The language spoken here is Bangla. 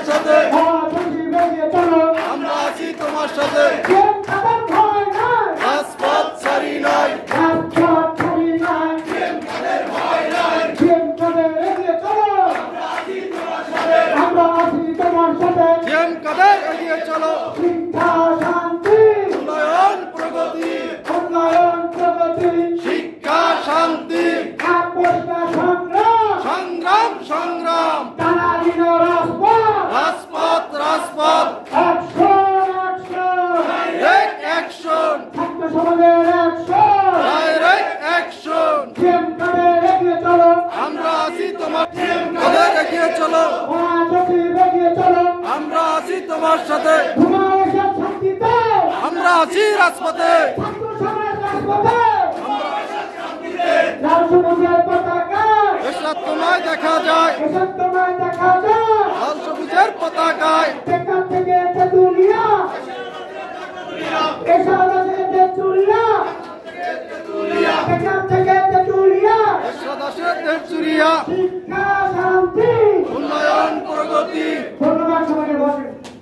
সাথে মহাসচিব এগিয়ে চলো আমরা আছি তোমার সাথে বিএম কাদের ভয় নাই রাজপথ ছাড়ি নাই রাজপথ ছাড়ি নাই বিএম কাদের ভয় নাই বিএম কাদের এগিয়ে চলো আমরা আছি তোমার সাথে বিএম কাদের এগিয়ে চলো শিক্ষা শান্তি উন্নয়ন প্রগতি উন্নয়ন প্রগতি শিক্ষা শান্তি আপোষটা সংগ্রাম সংগ্রাম সংগ্রাম টানালিন রাজপথ রাজপথ রাজপথ ডাইরেক্ট অ্যাকশন ছাত্র সমাজের অ্যাকশন ডাইরেক্ট অ্যাকশন বিএম কাদের এগিয়ে চলো আমরা আছি তোমার কাদের এগিয়ে চলো মহাসচিব এগিয়ে চলো আমরা আছি তোমার সাথে সমাবেশের শান্তিতে আমরা আছি রাজপথে ছাত্র সমাজ রাজপথে লাল সবুজের পতাকা এসব তোমায় দেখা যায় এসব তোমায় দেখা যায় লাল সবুজের পতাকায় সেখান থেকে তেঁতুলিয়া এসব আছে তেঁতুলিয়া সেখান থেকে তেঁতুলিয়া এরশাদ আসে দেড়চুরিয়া শিক্ষা শান্তি উন্নয়ন প্রগতি কোন